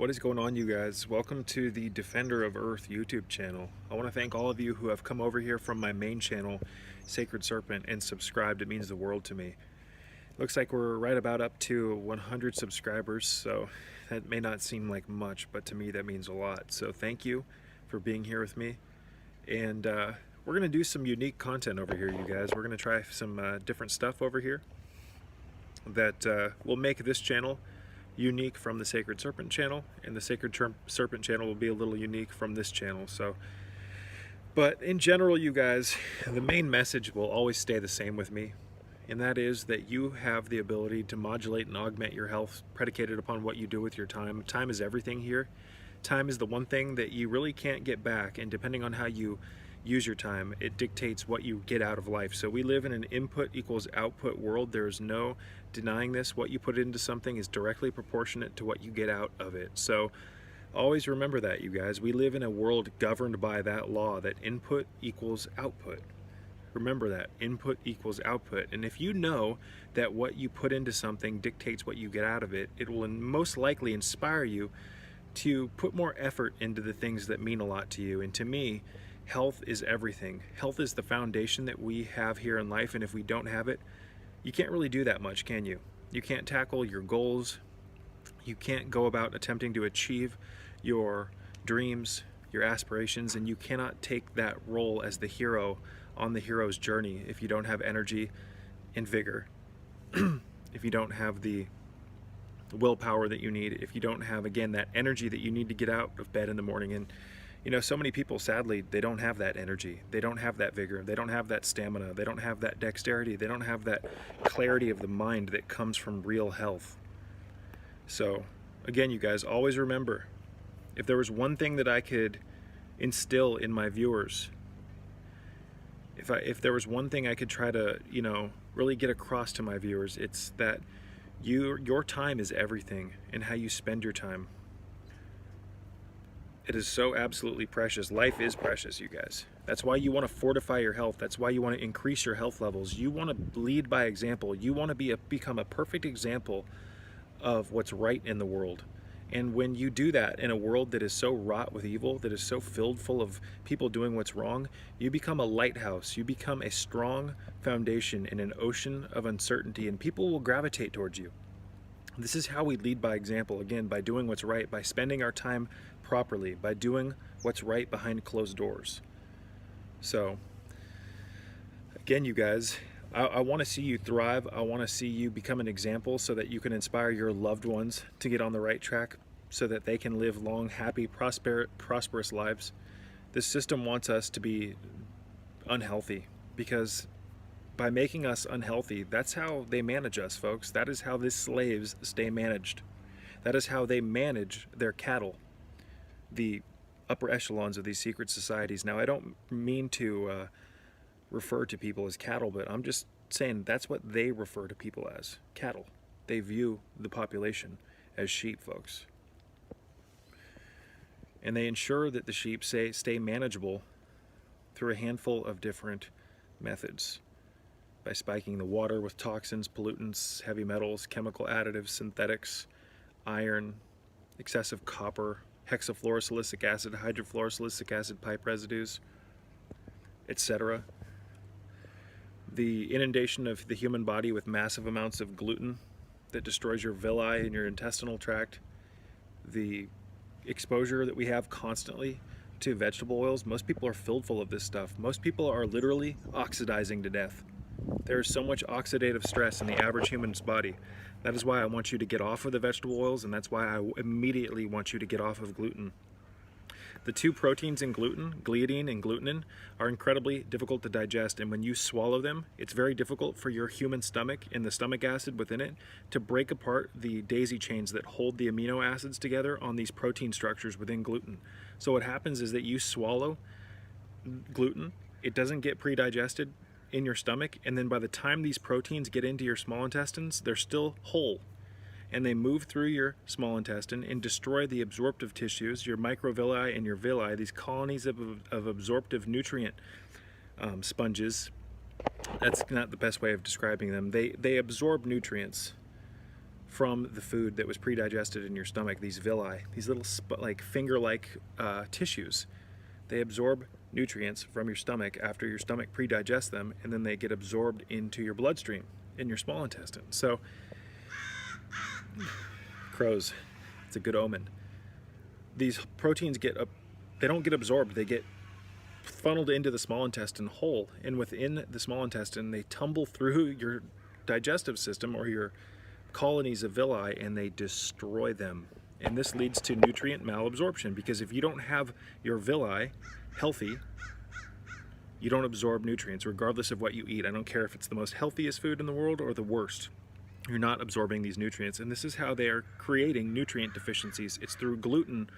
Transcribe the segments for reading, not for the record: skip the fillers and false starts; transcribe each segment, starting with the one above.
What is going on, you guys? Welcome to the Defender of Earth YouTube channel. I want to thank all of you who have come over here from my main channel, Sacred Serpent, and subscribed. It means the world to me. Looks like we're right about up to 100 subscribers, so that may not seem like much, but to me that means a lot. So thank you for being here with me. And we're going to do some unique content over here, you guys. We're going to try some different stuff over here that will make this channel unique from the Sacred Serpent channel, and the Sacred Serpent channel will be a little unique from this channel. So, but in general, you guys, the main message will always stay the same with me, and that is that you have the ability to modulate and augment your health predicated upon what you do with your time. Time is everything here. Time is the one thing that you really can't get back, and depending on how you use your time, it dictates what you get out of life. So we live in an input equals output world. There is no denying this. What you put into something is directly proportionate to what you get out of it. So always remember that, you guys. We live in a world governed by that law, that input equals output. Remember that, input equals output. And if you know that what you put into something dictates what you get out of it, it will most likely inspire you to put more effort into the things that mean a lot to you. And to me, health is everything. Health is the foundation that we have here in life, and if we don't have it, you can't really do that much, can you? You can't tackle your goals. You can't go about attempting to achieve your dreams, your aspirations, and you cannot take that role as the hero on the hero's journey if you don't have energy and vigor, if you don't have the willpower that you need, if you don't have, again, that energy that you need to get out of bed in the morning. And you know, so many people, sadly, they don't have that energy. They don't have that vigor. They don't have that stamina. They don't have that dexterity. They don't have that clarity of the mind that comes from real health. So, again, you guys, always remember, if there was one thing that I could instill in my viewers, if there was one thing I could try to, you know, really get across to my viewers, it's that your time is everything, and how you spend your time. It is so absolutely precious. Life is precious, you guys. That's why you want to fortify your health. That's why you want to increase your health levels. You want to lead by example. You want to become a perfect example of what's right in the world. And when you do that in a world that is so wrought with evil, that is so filled full of people doing what's wrong, you become a lighthouse. You become a strong foundation in an ocean of uncertainty, and people will gravitate towards you. This is how we lead by example, again, by doing what's right, by spending our time properly, by doing what's right behind closed doors. So, again, you guys, I want to see you thrive. I want to see you become an example so that you can inspire your loved ones to get on the right track, so that they can live long, happy, prosperous lives. This system wants us to be unhealthy, because by making us unhealthy, that's how they manage us, folks. That is how these slaves stay managed. That is how they manage their cattle, the upper echelons of these secret societies. Now, I don't mean to refer to people as cattle, but I'm just saying that's what they refer to people as, cattle. They view the population as sheep, folks. And they ensure that the sheep stay manageable through a handful of different methods. By spiking the water with toxins, pollutants, heavy metals, chemical additives, synthetics, iron, excessive copper, hexafluorosilicic acid, hydrofluorosilicic acid pipe residues, etc. The inundation of the human body with massive amounts of gluten that destroys your villi and your intestinal tract. The exposure that we have constantly to vegetable oils. Most people are filled full of this stuff. Most people are literally oxidizing to death. There is so much oxidative stress in the average human's body. That is why I want you to get off of the vegetable oils, and that's why I immediately want you to get off of gluten. The two proteins in gluten, gliadin and glutenin, are incredibly difficult to digest, and when you swallow them, it's very difficult for your human stomach and the stomach acid within it to break apart the daisy chains that hold the amino acids together on these protein structures within gluten. So what happens is that you swallow gluten, it doesn't get pre-digested in your stomach, and then by the time these proteins get into your small intestines, they're still whole, and they move through your small intestine and destroy the absorptive tissues, your microvilli and your villi, these colonies of absorptive nutrient sponges. That's not the best way of describing them. They absorb nutrients from the food that was pre-digested in your stomach, these villi, these little like finger-like tissues. They absorb nutrients from your stomach after your stomach pre-digests them, and then they get absorbed into your bloodstream in your small intestine. So, crows, it's a good omen. These proteins they don't get absorbed, they get funneled into the small intestine whole, and within the small intestine they tumble through your digestive system or your colonies of villi, and they destroy them. And this leads to nutrient malabsorption, because if you don't have your villi healthy, you don't absorb nutrients regardless of what you eat. I don't care if it's the most healthiest food in the world or the worst. You're not absorbing these nutrients, and this is how they are creating nutrient deficiencies. It's through gluten,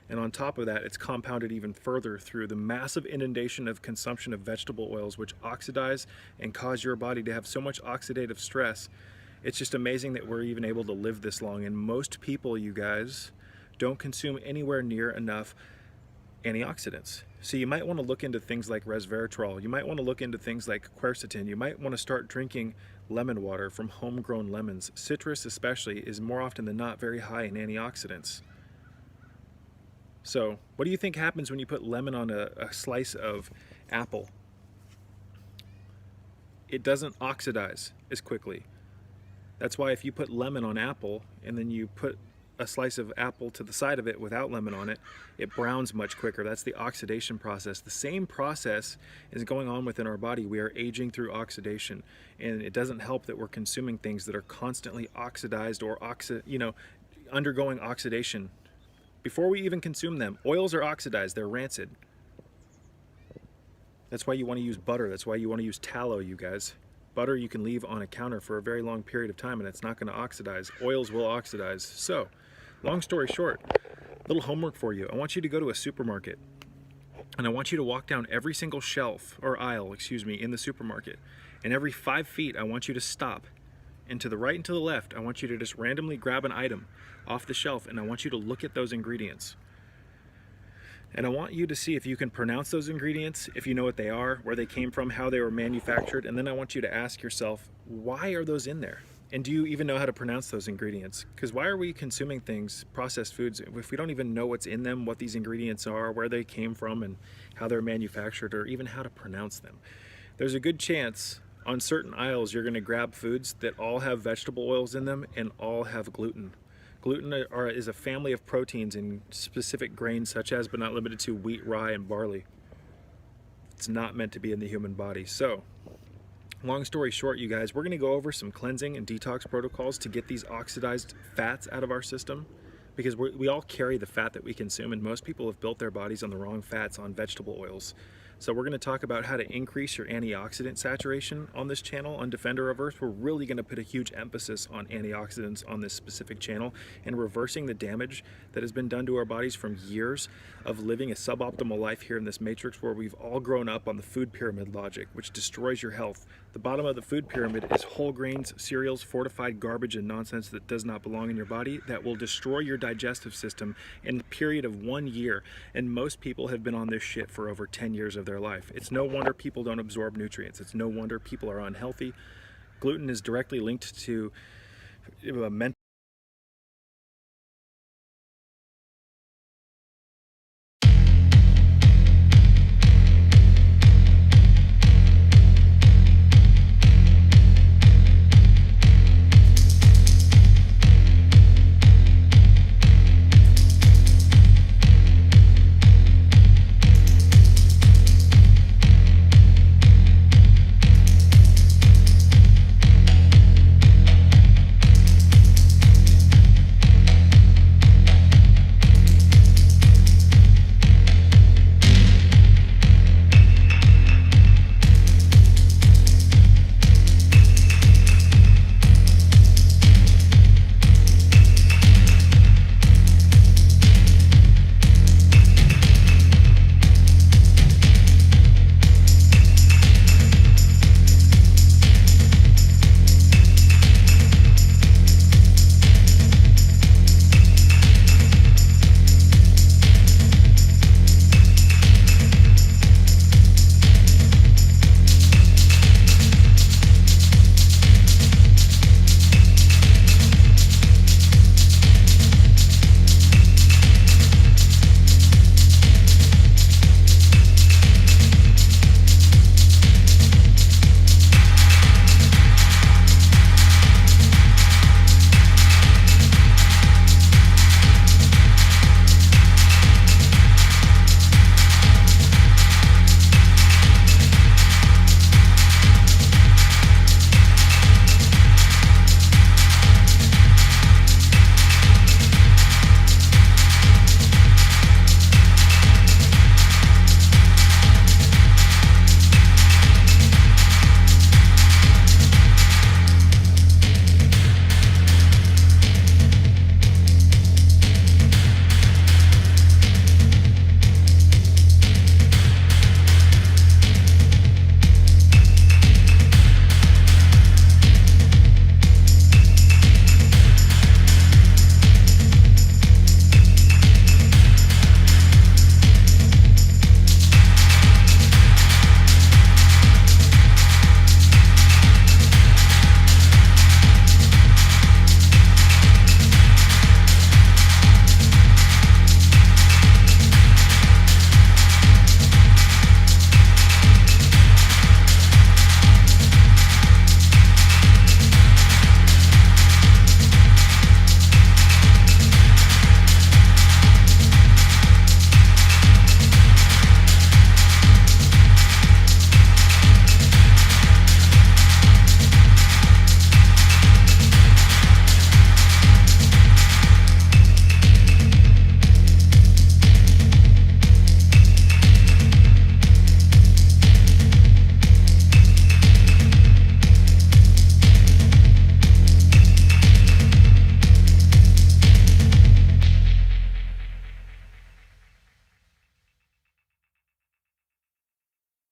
and on top of that, it's compounded even further through the massive inundation of consumption of vegetable oils, which oxidize and cause your body to have so much oxidative stress. It's just amazing that we're even able to live this long, and most people, you guys, don't consume anywhere near enough antioxidants. So you might want to look into things like resveratrol. You might want to look into things like quercetin. You might want to start drinking lemon water from homegrown lemons. Citrus especially is more often than not very high in antioxidants. So what do you think happens when you put lemon on a slice of apple? It doesn't oxidize as quickly. That's why if you put lemon on apple and then you put a slice of apple to the side of it without lemon on it, it browns much quicker. That's the oxidation process. The same process is going on within our body. We are aging through oxidation, and it doesn't help that we're consuming things that are constantly oxidized or undergoing oxidation. Before we even consume them, oils are oxidized, they're rancid. That's why you want to use butter. That's why you want to use tallow, you guys. Butter you can leave on a counter for a very long period of time and it's not going to oxidize. Oils will oxidize. So, long story short, little homework for you. I want you to go to a supermarket and I want you to walk down every single shelf or aisle, in the supermarket. And every 5 feet, I want you to stop. And to the right and to the left, I want you to just randomly grab an item off the shelf and I want you to look at those ingredients. And I want you to see if you can pronounce those ingredients, if you know what they are, where they came from, how they were manufactured, and then I want you to ask yourself, why are those in there? And do you even know how to pronounce those ingredients? Because why are we consuming things, processed foods, if we don't even know what's in them, what these ingredients are, where they came from, and how they're manufactured, or even how to pronounce them? There's a good chance on certain aisles you're going to grab foods that all have vegetable oils in them and all have gluten. Gluten is a family of proteins in specific grains such as, but not limited to, wheat, rye, and barley. It's not meant to be in the human body. So, long story short, you guys, we're going to go over some cleansing and detox protocols to get these oxidized fats out of our system, because we all carry the fat that we consume, and most people have built their bodies on the wrong fats, on vegetable oils. So we're going to talk about how to increase your antioxidant saturation on this channel on Defender of Earth. We're really going to put a huge emphasis on antioxidants on this specific channel and reversing the damage that has been done to our bodies from years of living a suboptimal life here in this matrix, where we've all grown up on the food pyramid logic, which destroys your health. The bottom of the food pyramid is whole grains, cereals, fortified garbage and nonsense that does not belong in your body, that will destroy your digestive system in a period of 1 year. And most people have been on this shit for over 10 years of their life. It's no wonder people don't absorb nutrients. It's no wonder people are unhealthy. Gluten is directly linked to mental